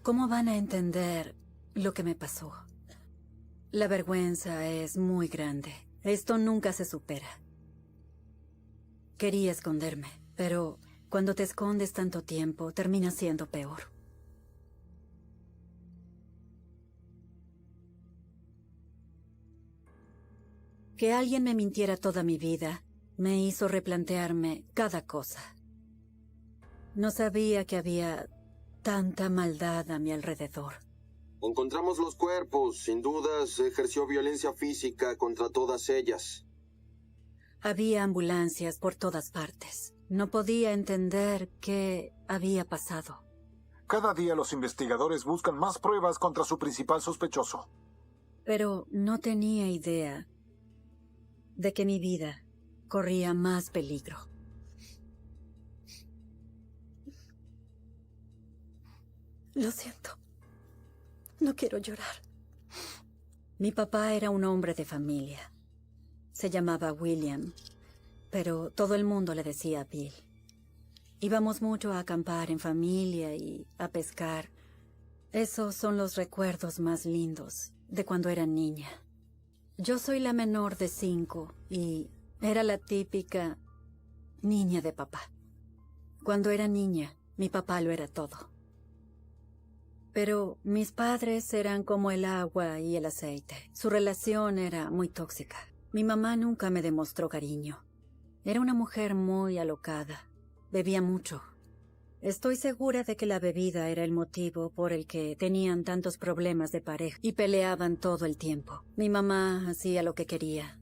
¿Cómo van a entender lo que me pasó? La vergüenza es muy grande. Esto nunca se supera. Quería esconderme, pero cuando te escondes tanto tiempo, termina siendo peor. Que alguien me mintiera toda mi vida me hizo replantearme cada cosa. No sabía que había tanta maldad a mi alrededor. Encontramos los cuerpos. Sin dudas, ejerció violencia física contra todas ellas. Había ambulancias por todas partes. No podía entender qué había pasado. Cada día los investigadores buscan más pruebas contra su principal sospechoso. Pero no tenía idea de que mi vida corría más peligro. Lo siento. No quiero llorar. Mi papá era un hombre de familia. Se llamaba William, pero todo el mundo le decía Bill. Íbamos mucho a acampar en familia y a pescar. Esos son los recuerdos más lindos de cuando era niña. Yo soy la menor de 5 y era la típica niña de papá. Cuando era niña, mi papá lo era todo. Pero mis padres eran como el agua y el aceite. Su relación era muy tóxica. Mi mamá nunca me demostró cariño. Era una mujer muy alocada. Bebía mucho. Estoy segura de que la bebida era el motivo por el que tenían tantos problemas de pareja y peleaban todo el tiempo. Mi mamá hacía lo que quería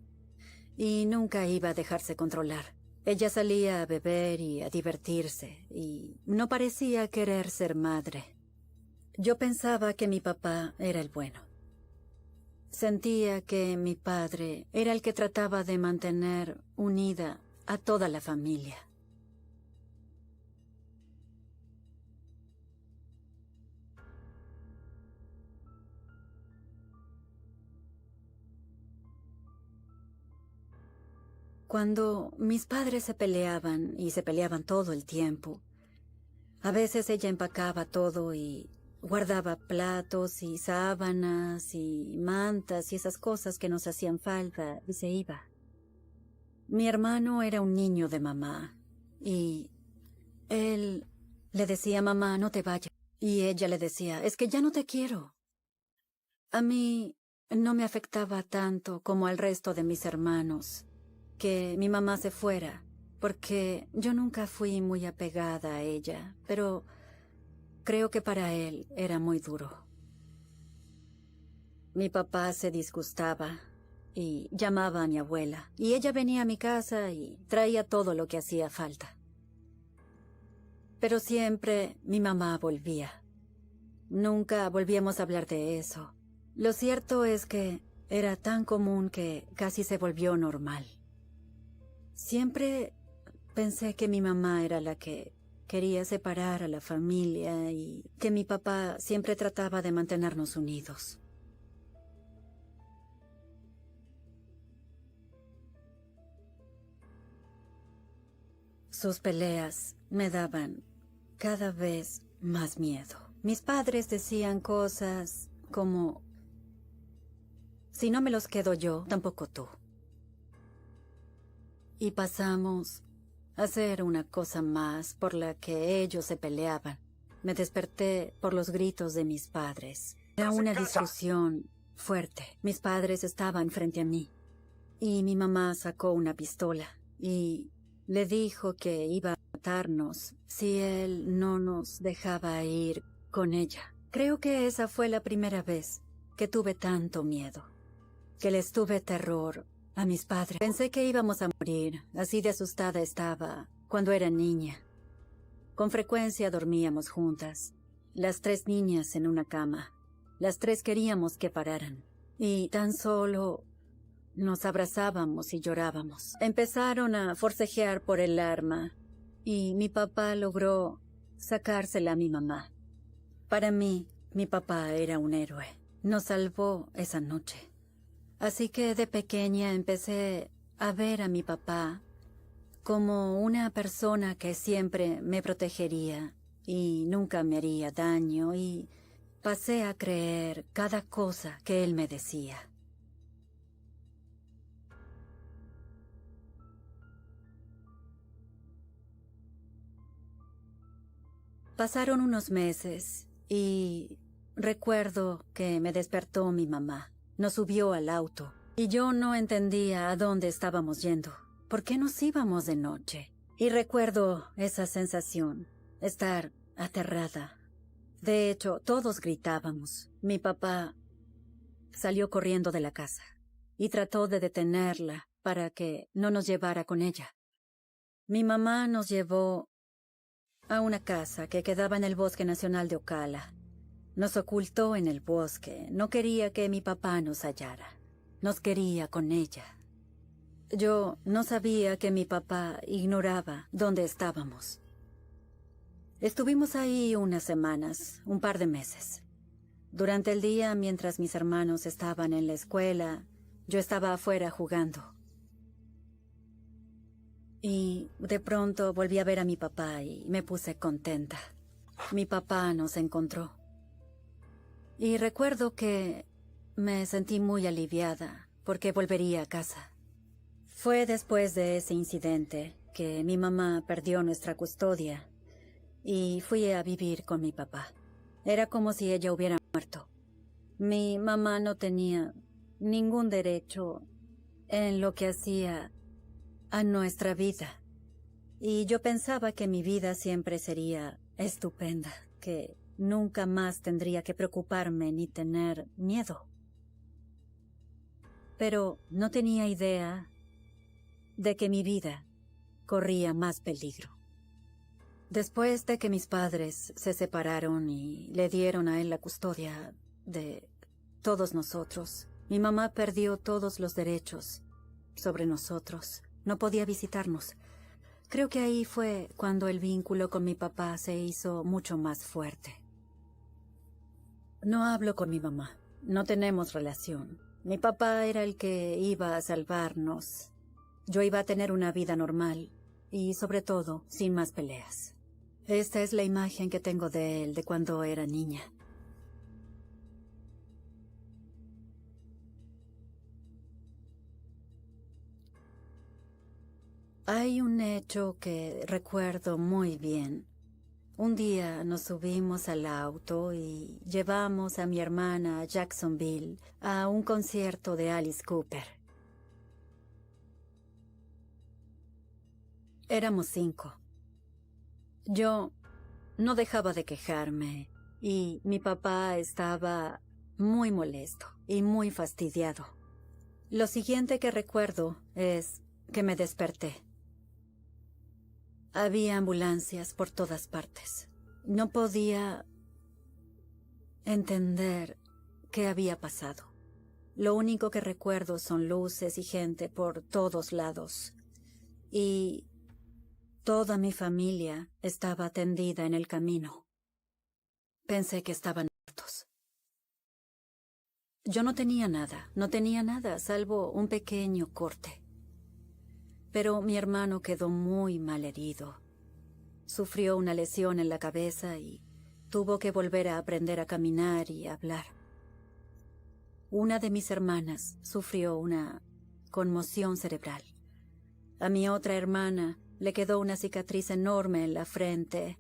y nunca iba a dejarse controlar. Ella salía a beber y a divertirse y no parecía querer ser madre. Yo pensaba que mi papá era el bueno. Sentía que mi padre era el que trataba de mantener unida a toda la familia. Cuando mis padres se peleaban, y se peleaban todo el tiempo, a veces ella empacaba todo y guardaba platos y sábanas y mantas y esas cosas que nos hacían falta y se iba. Mi hermano era un niño de mamá y él le decía, mamá, no te vayas. Y ella le decía, es que ya no te quiero. A mí no me afectaba tanto como al resto de mis hermanos que mi mamá se fuera, porque yo nunca fui muy apegada a ella, pero creo que para él era muy duro. Mi papá se disgustaba y llamaba a mi abuela, y ella venía a mi casa y traía todo lo que hacía falta. Pero siempre mi mamá volvía. Nunca volvíamos a hablar de eso. Lo cierto es que era tan común que casi se volvió normal. Siempre pensé que mi mamá era la que quería separar a la familia y que mi papá siempre trataba de mantenernos unidos. Sus peleas me daban cada vez más miedo. Mis padres decían cosas como, si no me los quedo yo, tampoco tú. Y pasamos a hacer una cosa más por la que ellos se peleaban. Me desperté por los gritos de mis padres. Era una discusión fuerte. Mis padres estaban frente a mí y mi mamá sacó una pistola y le dijo que iba a matarnos si él no nos dejaba ir con ella. Creo que esa fue la primera vez que tuve tanto miedo, que les tuve terror a mis padres. Pensé que íbamos a morir, así de asustada estaba cuando era niña. Con frecuencia dormíamos juntas, las 3 niñas en una cama. Las 3 queríamos que pararan y tan solo nos abrazábamos y llorábamos. Empezaron a forcejear por el arma y mi papá logró sacársela a mi mamá. Para mí, mi papá era un héroe. Nos salvó esa noche. Así que de pequeña empecé a ver a mi papá como una persona que siempre me protegería y nunca me haría daño y pasé a creer cada cosa que él me decía. Pasaron unos meses y recuerdo que me despertó mi mamá. Nos subió al auto y yo no entendía a dónde estábamos yendo. ¿Por qué nos íbamos de noche? Y recuerdo esa sensación, estar aterrada. De hecho, todos gritábamos. Mi papá salió corriendo de la casa y trató de detenerla para que no nos llevara con ella. Mi mamá nos llevó a una casa que quedaba en el Bosque Nacional de Ocala. Nos ocultó en el bosque. No quería que mi papá nos hallara. Nos quería con ella. Yo no sabía que mi papá ignoraba dónde estábamos. Estuvimos ahí unas semanas, un par de meses. Durante el día, mientras mis hermanos estaban en la escuela, yo estaba afuera jugando. Y de pronto volví a ver a mi papá y me puse contenta. Mi papá nos encontró. Y recuerdo que me sentí muy aliviada porque volvería a casa. Fue después de ese incidente que mi mamá perdió nuestra custodia y fui a vivir con mi papá. Era como si ella hubiera muerto. Mi mamá no tenía ningún derecho en lo que hacía a nuestra vida. Y yo pensaba que mi vida siempre sería estupenda, que nunca más tendría que preocuparme ni tener miedo. Pero no tenía idea de que mi vida corría más peligro. Después de que mis padres se separaron y le dieron a él la custodia de todos nosotros, mi mamá perdió todos los derechos sobre nosotros. No podía visitarnos. Creo que ahí fue cuando el vínculo con mi papá se hizo mucho más fuerte. No hablo con mi mamá. No tenemos relación. Mi papá era el que iba a salvarnos. Yo iba a tener una vida normal y, sobre todo, sin más peleas. Esta es la imagen que tengo de él de cuando era niña. Hay un hecho que recuerdo muy bien. Un día nos subimos al auto y llevamos a mi hermana a Jacksonville a un concierto de Alice Cooper. Éramos 5. Yo no dejaba de quejarme y mi papá estaba muy molesto y muy fastidiado. Lo siguiente que recuerdo es que me desperté. Había ambulancias por todas partes. No podía entender qué había pasado. Lo único que recuerdo son luces y gente por todos lados. Y toda mi familia estaba tendida en el camino. Pensé que estaban muertos. Yo no tenía nada, salvo un pequeño corte. Pero mi hermano quedó muy mal herido. Sufrió una lesión en la cabeza y tuvo que volver a aprender a caminar y a hablar. Una de mis hermanas sufrió una conmoción cerebral. A mi otra hermana le quedó una cicatriz enorme en la frente.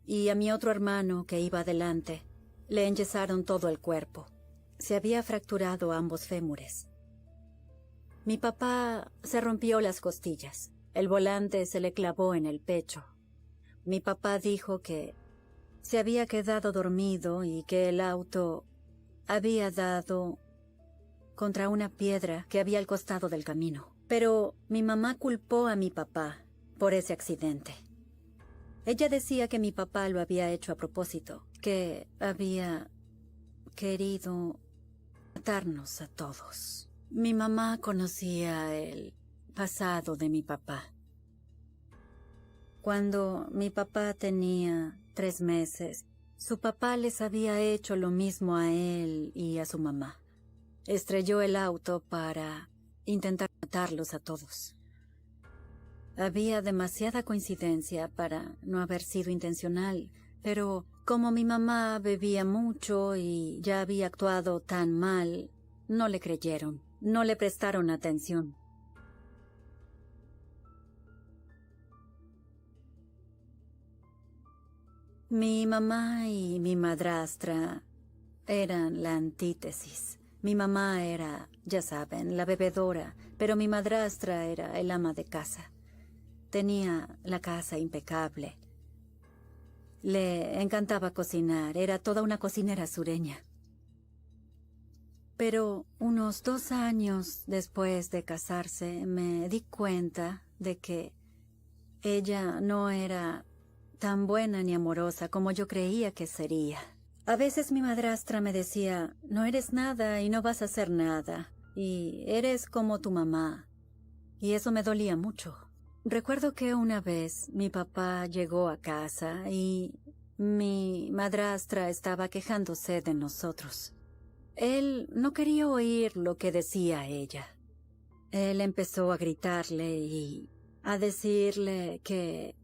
Y a mi otro hermano, que iba adelante, le enyesaron todo el cuerpo. Se había fracturado ambos fémures. Mi papá se rompió las costillas. El volante se le clavó en el pecho. Mi papá dijo que se había quedado dormido y que el auto había dado contra una piedra que había al costado del camino. Pero mi mamá culpó a mi papá por ese accidente. Ella decía que mi papá lo había hecho a propósito, que había querido matarnos a todos. Mi mamá conocía el pasado de mi papá. Cuando mi papá tenía 3 meses, su papá les había hecho lo mismo a él y a su mamá. Estrelló el auto para intentar matarlos a todos. Había demasiada coincidencia para no haber sido intencional. Pero como mi mamá bebía mucho y ya había actuado tan mal, no le creyeron, no le prestaron atención. Mi mamá y mi madrastra eran la antítesis. Mi mamá era, ya saben, la bebedora, pero mi madrastra era el ama de casa. Tenía la casa impecable. Le encantaba cocinar, era toda una cocinera sureña. Pero unos 2 años después de casarse, me di cuenta de que ella no era tan buena ni amorosa como yo creía que sería. A veces mi madrastra me decía, no eres nada y no vas a hacer nada, y eres como tu mamá. Y eso me dolía mucho. Recuerdo que una vez mi papá llegó a casa y mi madrastra estaba quejándose de nosotros. Él no quería oír lo que decía ella. Él empezó a gritarle y a decirle que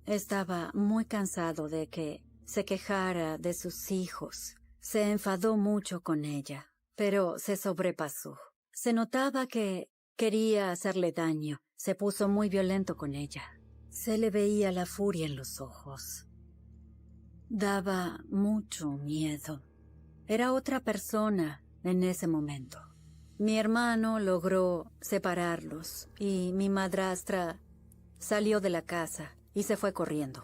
estaba muy cansado de que se quejara de sus hijos. Se enfadó mucho con ella, pero se sobrepasó. Se notaba que quería hacerle daño. Se puso muy violento con ella. Se le veía la furia en los ojos. Daba mucho miedo. Era otra persona en ese momento. Mi hermano logró separarlos y mi madrastra salió de la casa y se fue corriendo.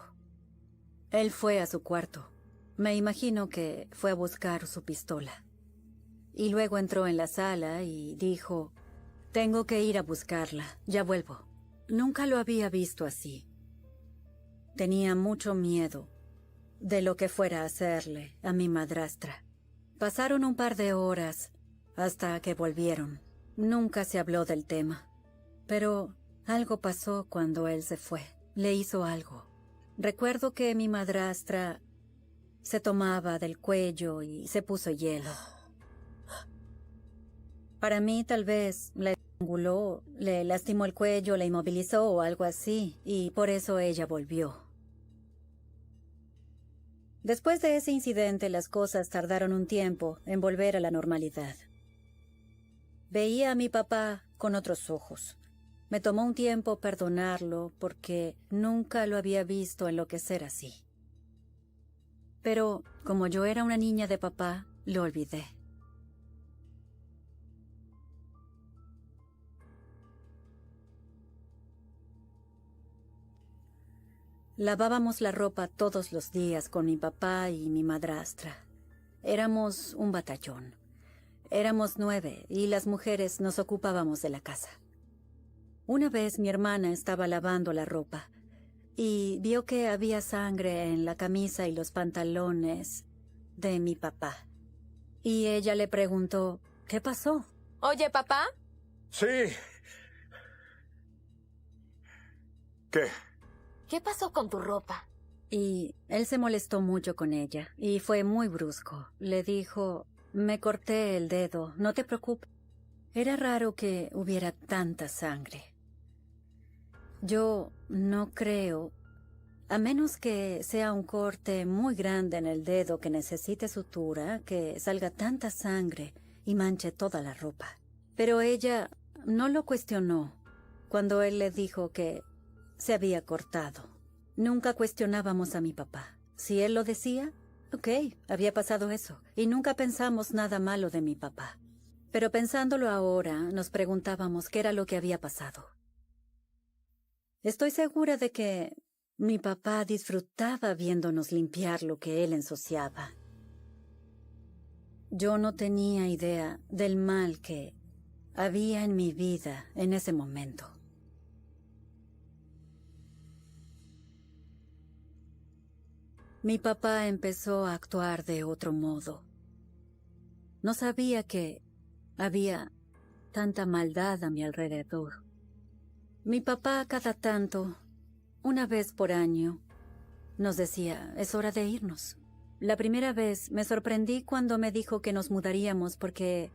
Él fue a su cuarto. Me imagino que fue a buscar su pistola. Y luego entró en la sala y dijo, tengo que ir a buscarla, ya vuelvo. Nunca lo había visto así. Tenía mucho miedo de lo que fuera a hacerle a mi madrastra. Pasaron un par de horas hasta que volvieron. Nunca se habló del tema. Pero algo pasó cuando él se fue. Le hizo algo. Recuerdo que mi madrastra se tomaba del cuello y se puso hielo. Para mí, tal vez, la estranguló, le lastimó el cuello, la inmovilizó o algo así, y por eso ella volvió. Después de ese incidente, las cosas tardaron un tiempo en volver a la normalidad. Veía a mi papá con otros ojos. Me tomó un tiempo perdonarlo porque nunca lo había visto enloquecer así. Pero, como yo era una niña de papá, lo olvidé. Lavábamos la ropa todos los días con mi papá y mi madrastra. Éramos un batallón. Éramos 9 y las mujeres nos ocupábamos de la casa. Una vez mi hermana estaba lavando la ropa y vio que había sangre en la camisa y los pantalones de mi papá. Y ella le preguntó, ¿qué pasó? Oye, papá. Sí. ¿Qué? ¿Qué pasó con tu ropa? Y él se molestó mucho con ella y fue muy brusco. Le dijo, me corté el dedo, no te preocupes. Era raro que hubiera tanta sangre. Yo no creo, a menos que sea un corte muy grande en el dedo que necesite sutura, que salga tanta sangre y manche toda la ropa. Pero ella no lo cuestionó cuando él le dijo que se había cortado. Nunca cuestionábamos a mi papá. Si él lo decía, ok, había pasado eso. Y nunca pensamos nada malo de mi papá. Pero pensándolo ahora, nos preguntábamos qué era lo que había pasado. Estoy segura de que mi papá disfrutaba viéndonos limpiar lo que él ensuciaba. Yo no tenía idea del mal que había en mi vida en ese momento. Mi papá empezó a actuar de otro modo. No sabía que había tanta maldad a mi alrededor. Mi papá cada tanto, una vez por año, nos decía, es hora de irnos. La primera vez me sorprendí cuando me dijo que nos mudaríamos porque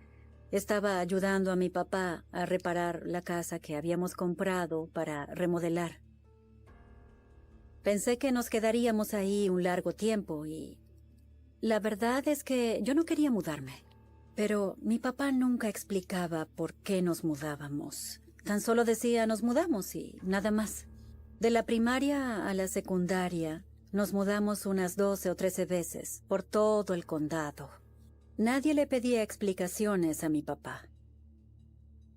estaba ayudando a mi papá a reparar la casa que habíamos comprado para remodelar. Pensé que nos quedaríamos ahí un largo tiempo y la verdad es que yo no quería mudarme. Pero mi papá nunca explicaba por qué nos mudábamos. Tan solo decía nos mudamos y nada más. De la primaria a la secundaria nos mudamos unas 12 o 13 veces por todo el condado. Nadie le pedía explicaciones a mi papá.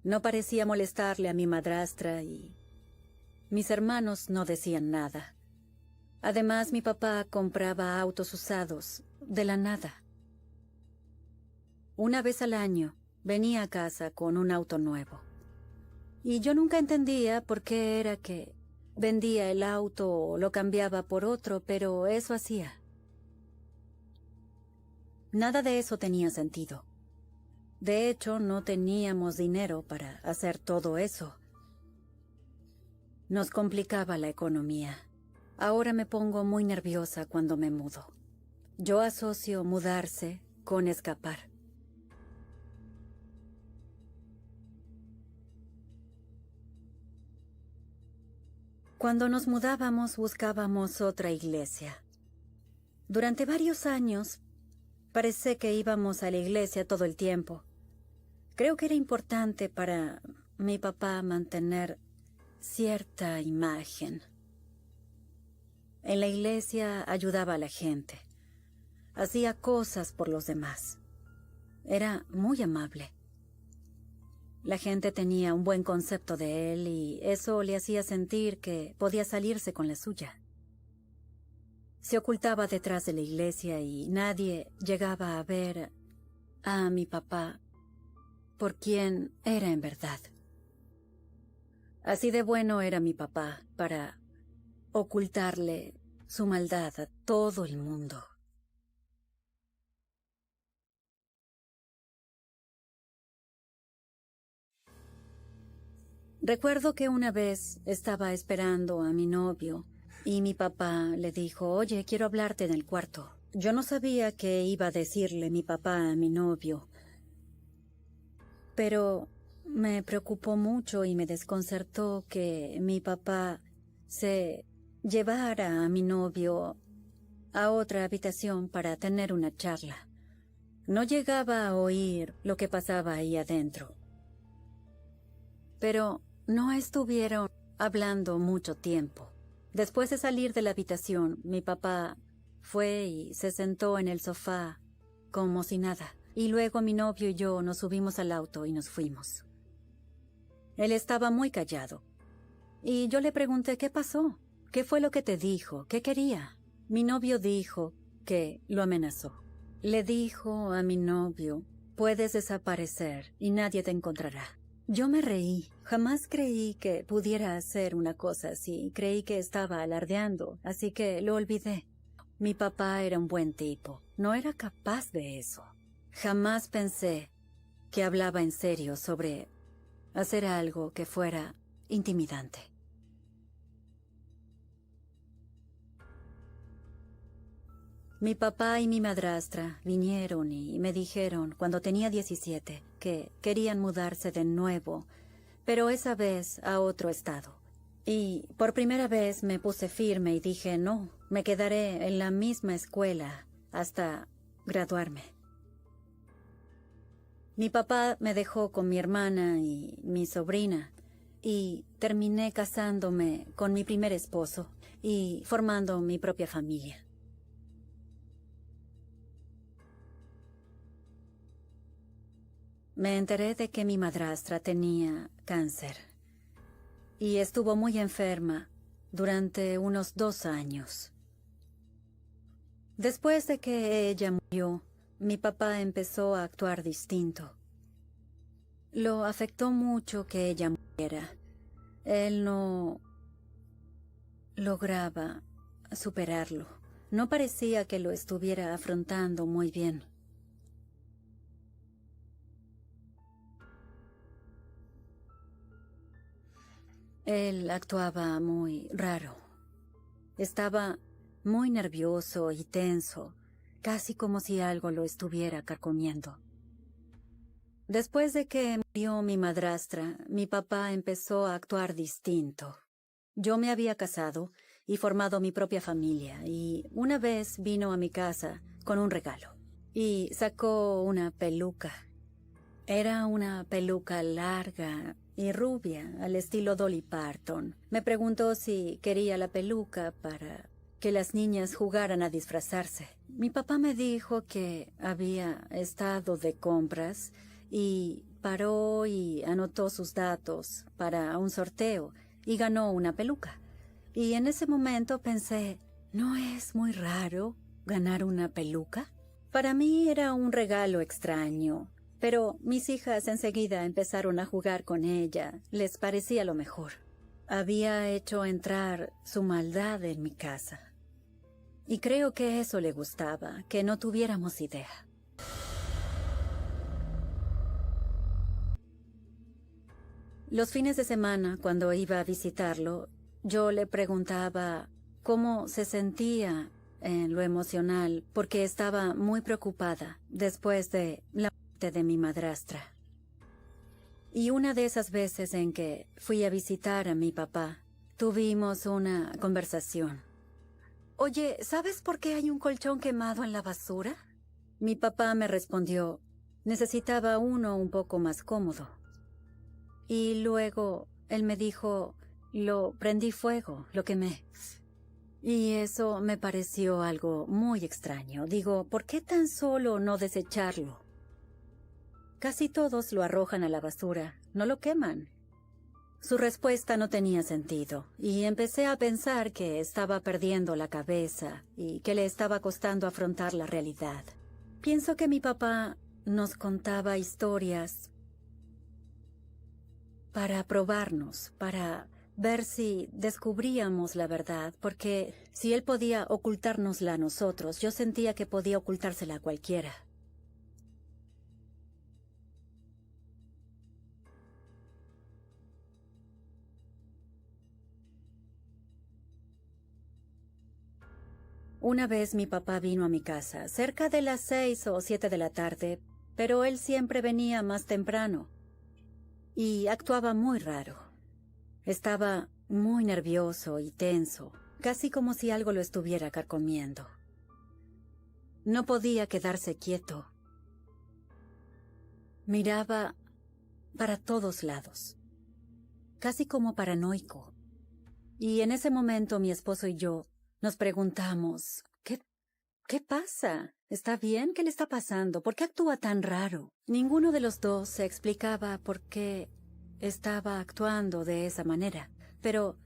No parecía molestarle a mi madrastra y mis hermanos no decían nada. Además, mi papá compraba autos usados de la nada. Una vez al año venía a casa con un auto nuevo. Y yo nunca entendía por qué era que vendía el auto o lo cambiaba por otro, pero eso hacía. Nada de eso tenía sentido. De hecho, no teníamos dinero para hacer todo eso. Nos complicaba la economía. Ahora me pongo muy nerviosa cuando me mudo. Yo asocio mudarse con escapar. Cuando nos mudábamos, buscábamos otra iglesia. Durante varios años, parece que íbamos a la iglesia todo el tiempo. Creo que era importante para mi papá mantener cierta imagen. En la iglesia ayudaba a la gente. Hacía cosas por los demás. Era muy amable. La gente tenía un buen concepto de él y eso le hacía sentir que podía salirse con la suya. Se ocultaba detrás de la iglesia y nadie llegaba a ver a mi papá por quien era en verdad. Así de bueno era mi papá para ocultarle su maldad a todo el mundo. Recuerdo que una vez estaba esperando a mi novio y mi papá le dijo, oye, quiero hablarte en el cuarto. Yo no sabía qué iba a decirle mi papá a mi novio, pero me preocupó mucho y me desconcertó que mi papá se llevara a mi novio a otra habitación para tener una charla. No llegaba a oír lo que pasaba ahí adentro. Pero no estuvieron hablando mucho tiempo. Después de salir de la habitación, mi papá fue y se sentó en el sofá como si nada. Y luego mi novio y yo nos subimos al auto y nos fuimos. Él estaba muy callado. Y yo le pregunté, ¿qué pasó? ¿Qué fue lo que te dijo? ¿Qué quería? Mi novio dijo que lo amenazó. Le dijo a mi novio, puedes desaparecer y nadie te encontrará. Yo me reí. Jamás creí que pudiera hacer una cosa así. Creí que estaba alardeando, así que lo olvidé. Mi papá era un buen tipo. No era capaz de eso. Jamás pensé que hablaba en serio sobre hacer algo que fuera intimidante. Mi papá y mi madrastra vinieron y me dijeron cuando tenía 17 que querían mudarse de nuevo, pero esa vez a otro estado. Y por primera vez me puse firme y dije no, me quedaré en la misma escuela hasta graduarme. Mi papá me dejó con mi hermana y mi sobrina y terminé casándome con mi primer esposo y formando mi propia familia. Me enteré de que mi madrastra tenía cáncer y estuvo muy enferma durante unos 2 años. Después de que ella murió, mi papá empezó a actuar distinto. Lo afectó mucho que ella muriera. Él no lograba superarlo. No parecía que lo estuviera afrontando muy bien. Él actuaba muy raro. Estaba muy nervioso y tenso, casi como si algo lo estuviera carcomiendo. Después de que murió mi madrastra, mi papá empezó a actuar distinto. Yo me había casado y formado mi propia familia. Y una vez vino a mi casa con un regalo y sacó una peluca. Era una peluca larga y rubia, al estilo Dolly Parton. Me preguntó si quería la peluca para que las niñas jugaran a disfrazarse. Mi papá me dijo que había estado de compras y paró y anotó sus datos para un sorteo y ganó una peluca. Y en ese momento pensé, ¿no es muy raro ganar una peluca? Para mí era un regalo extraño, pero mis hijas enseguida empezaron a jugar con ella. Les parecía lo mejor. Había hecho entrar su maldad en mi casa. Y creo que eso le gustaba, que no tuviéramos idea. Los fines de semana, cuando iba a visitarlo, yo le preguntaba cómo se sentía en lo emocional, porque estaba muy preocupada después de la muerte de mi madrastra. Y una de esas veces en que fui a visitar a mi papá, tuvimos una conversación. Oye, ¿sabes por qué hay un colchón quemado en la basura? Mi papá me respondió, necesitaba uno un poco más cómodo. Y luego él me dijo, lo prendí fuego, lo quemé. Y eso me pareció algo muy extraño. Digo, ¿por qué tan solo no desecharlo? Casi todos lo arrojan a la basura, no lo queman. Su respuesta no tenía sentido, y empecé a pensar que estaba perdiendo la cabeza y que le estaba costando afrontar la realidad. Pienso que mi papá nos contaba historias para probarnos, para ver si descubríamos la verdad, porque si él podía ocultárnosla a nosotros, yo sentía que podía ocultársela a cualquiera. Una vez mi papá vino a mi casa, cerca de las 6 o 7 de la tarde, pero él siempre venía más temprano y actuaba muy raro. Estaba muy nervioso y tenso, casi como si algo lo estuviera carcomiendo. No podía quedarse quieto. Miraba para todos lados, casi como paranoico. Y en ese momento mi esposo y yo nos preguntamos, ¿qué pasa? ¿Está bien? ¿Qué le está pasando? ¿Por qué actúa tan raro? Ninguno de los dos se explicaba por qué estaba actuando de esa manera, pero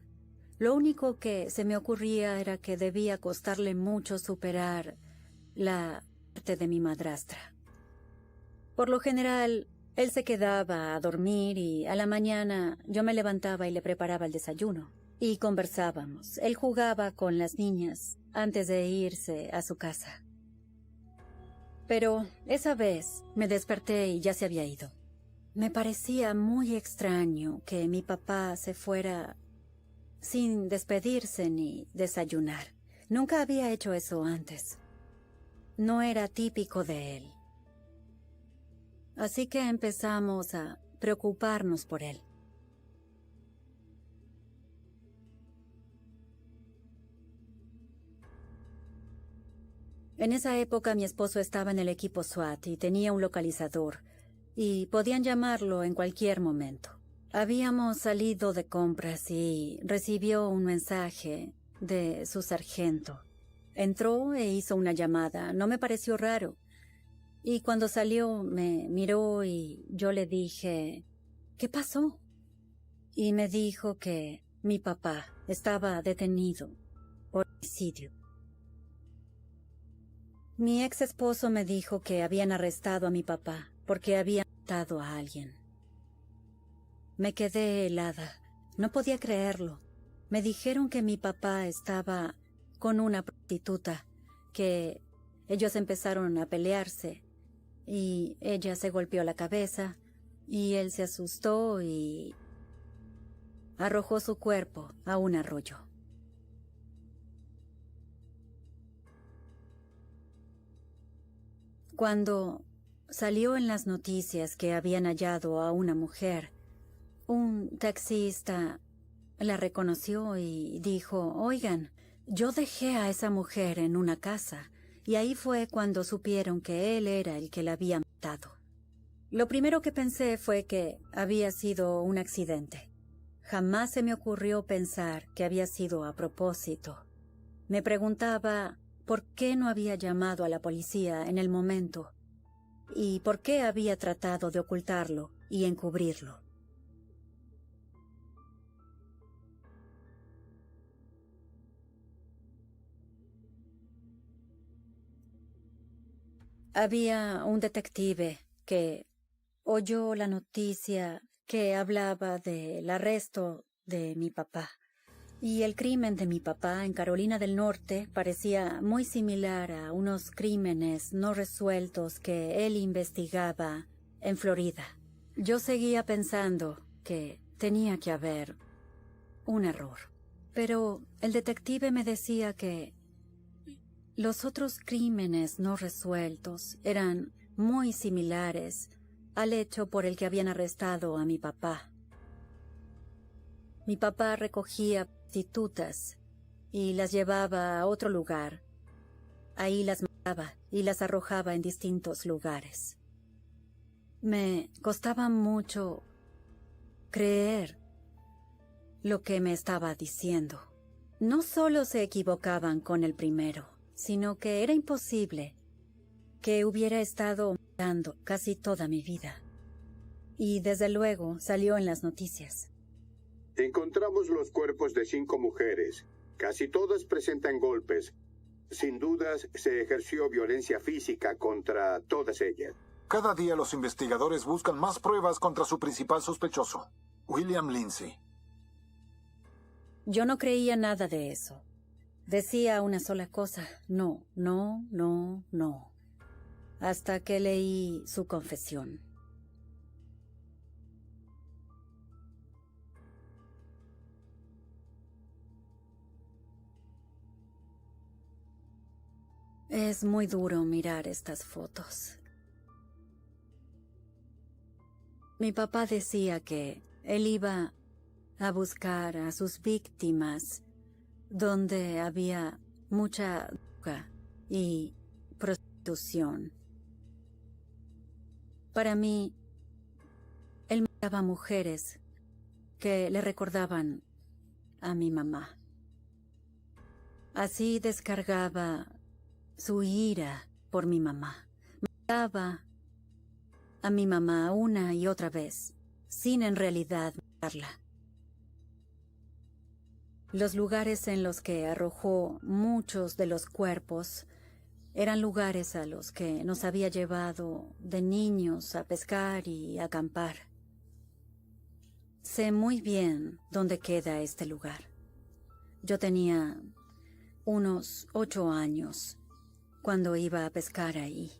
lo único que se me ocurría era que debía costarle mucho superar la muerte de mi madrastra. Por lo general, él se quedaba a dormir y a la mañana yo me levantaba y le preparaba el desayuno. Y conversábamos. Él jugaba con las niñas antes de irse a su casa. Pero esa vez me desperté y ya se había ido. Me parecía muy extraño que mi papá se fuera sin despedirse ni desayunar. Nunca había hecho eso antes. No era típico de él. Así que empezamos a preocuparnos por él. En esa época mi esposo estaba en el equipo SWAT y tenía un localizador, y podían llamarlo en cualquier momento. Habíamos salido de compras y recibió un mensaje de su sargento. Entró e hizo una llamada. No me pareció raro. Y cuando salió me miró y yo le dije, ¿qué pasó? Y me dijo que mi papá estaba detenido por homicidio. Mi ex esposo me dijo que habían arrestado a mi papá porque había matado a alguien. Me quedé helada. No podía creerlo. Me dijeron que mi papá estaba con una prostituta, que ellos empezaron a pelearse y ella se golpeó la cabeza y él se asustó y arrojó su cuerpo a un arroyo. Cuando salió en las noticias que habían hallado a una mujer, un taxista la reconoció y dijo, oigan, yo dejé a esa mujer en una casa, y ahí fue cuando supieron que él era el que la había matado. Lo primero que pensé fue que había sido un accidente. Jamás se me ocurrió pensar que había sido a propósito. Me preguntaba por qué no había llamado a la policía en el momento y por qué había tratado de ocultarlo y encubrirlo. Había un detective que oyó la noticia que hablaba del arresto de mi papá. Y el crimen de mi papá en Carolina del Norte parecía muy similar a unos crímenes no resueltos que él investigaba en Florida. Yo seguía pensando que tenía que haber un error. Pero el detective me decía que los otros crímenes no resueltos eran muy similares al hecho por el que habían arrestado a mi papá. Mi papá recogía prostitutas y las llevaba a otro lugar. Ahí las mataba y las arrojaba en distintos lugares. Me costaba mucho creer lo que me estaba diciendo. No solo se equivocaban con el primero, sino que era imposible que hubiera estado matando casi toda mi vida. Y desde luego salió en las noticias. Encontramos los cuerpos de 5 mujeres. Casi todas presentan golpes. Sin dudas, se ejerció violencia física contra todas ellas. Cada día los investigadores buscan más pruebas contra su principal sospechoso, William Lindsay. Yo no creía nada de eso. Decía una sola cosa, no, no, no, no. Hasta que leí su confesión. Es muy duro mirar estas fotos. Mi papá decía que él iba a buscar a sus víctimas donde había mucha droga y prostitución. Para mí, él mataba mujeres que le recordaban a mi mamá. Así descargaba su ira por mi mamá. Mataba a mi mamá una y otra vez, sin en realidad matarla. Los lugares en los que arrojó muchos de los cuerpos eran lugares a los que nos había llevado de niños a pescar y acampar. Sé muy bien dónde queda este lugar. Yo tenía unos 8 años cuando iba a pescar ahí.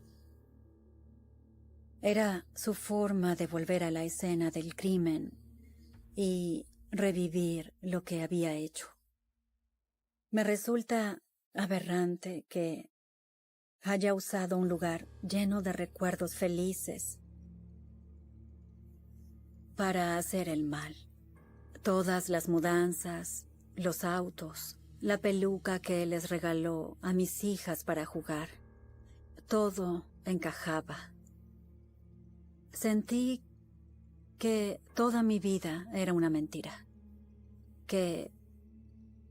Era su forma de volver a la escena del crimen y revivir lo que había hecho. Me resulta aberrante que haya usado un lugar lleno de recuerdos felices para hacer el mal. Todas las mudanzas, los autos, la peluca que les regaló a mis hijas para jugar, todo encajaba. Sentí que toda mi vida era una mentira, que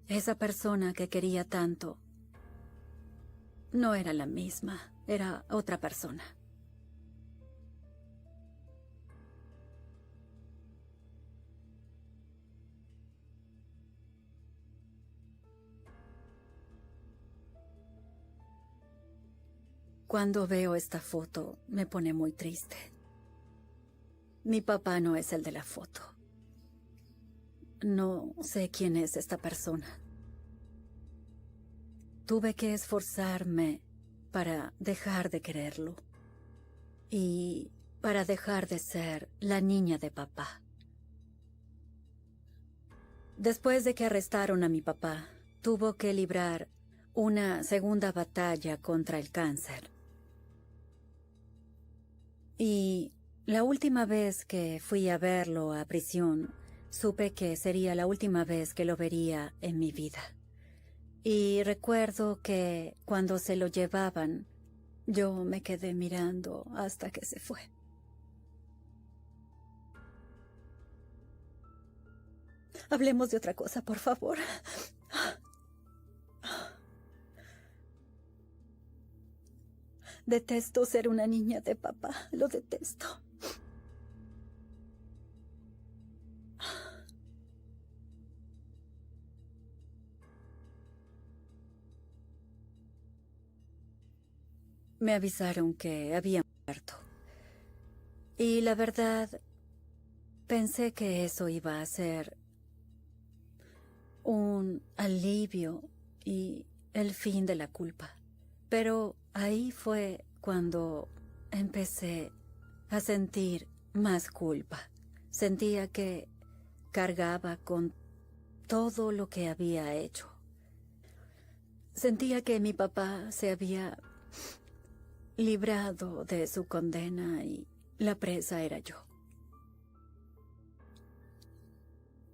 esa persona que quería tanto no era la misma, era otra persona. Cuando veo esta foto, me pone muy triste. Mi papá no es el de la foto. No sé quién es esta persona. Tuve que esforzarme para dejar de quererlo y para dejar de ser la niña de papá. Después de que arrestaron a mi papá, tuvo que librar una segunda batalla contra el cáncer. Y la última vez que fui a verlo a prisión, supe que sería la última vez que lo vería en mi vida. Y recuerdo que cuando se lo llevaban, yo me quedé mirando hasta que se fue. Hablemos de otra cosa, por favor. Detesto ser una niña de papá. Lo detesto. Me avisaron que había muerto. Y la verdad, pensé que eso iba a ser un alivio y el fin de la culpa. Pero ahí fue cuando empecé a sentir más culpa. Sentía que cargaba con todo lo que había hecho. Sentía que mi papá se había librado de su condena y la presa era yo.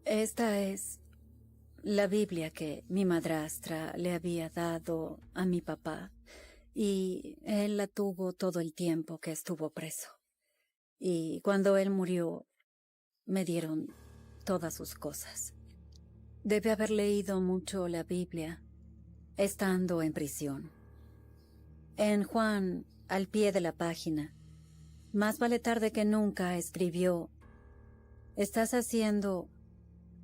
Esta es la Biblia que mi madrastra le había dado a mi papá y él la tuvo todo el tiempo que estuvo preso. Y cuando él murió, me dieron todas sus cosas. Debe haber leído mucho la Biblia estando en prisión. En Juan, al pie de la página, más vale tarde que nunca, escribió: ¿estás haciendo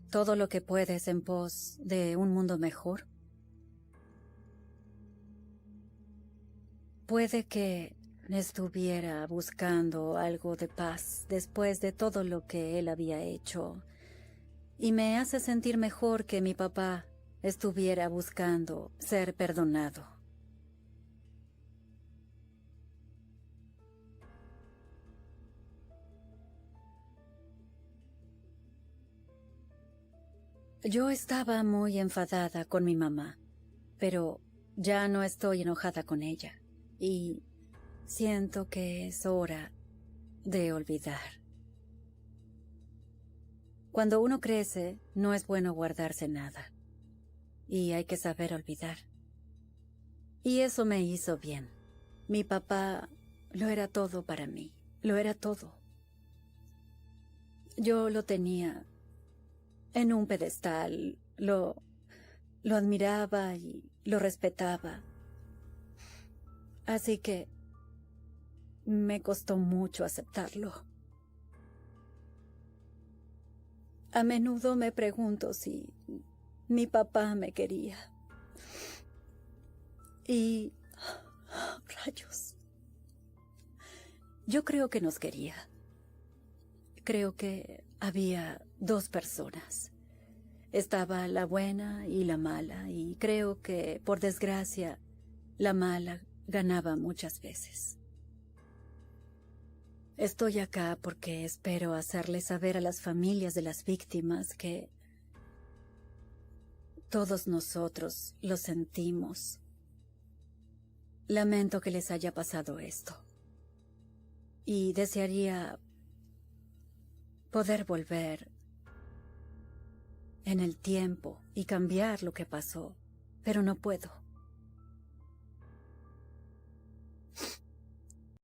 todo lo que puedes en pos de un mundo mejor? Puede que estuviera buscando algo de paz después de todo lo que él había hecho, y me hace sentir mejor que mi papá estuviera buscando ser perdonado. Yo estaba muy enfadada con mi mamá, pero ya no estoy enojada con ella y siento que es hora de olvidar. Cuando uno crece, no es bueno guardarse nada y hay que saber olvidar. Y eso me hizo bien. Mi papá lo era todo para mí, lo era todo. Yo lo tenía en un pedestal, lo admiraba y lo respetaba. Así que me costó mucho aceptarlo. A menudo me pregunto si mi papá me quería. Y rayos. Yo creo que nos quería. Creo que había dos personas. Estaba la buena y la mala, y creo que, por desgracia, la mala ganaba muchas veces. Estoy acá porque espero hacerles saber a las familias de las víctimas que todos nosotros lo sentimos. Lamento que les haya pasado esto. Y desearía poder volver en el tiempo y cambiar lo que pasó, pero no puedo.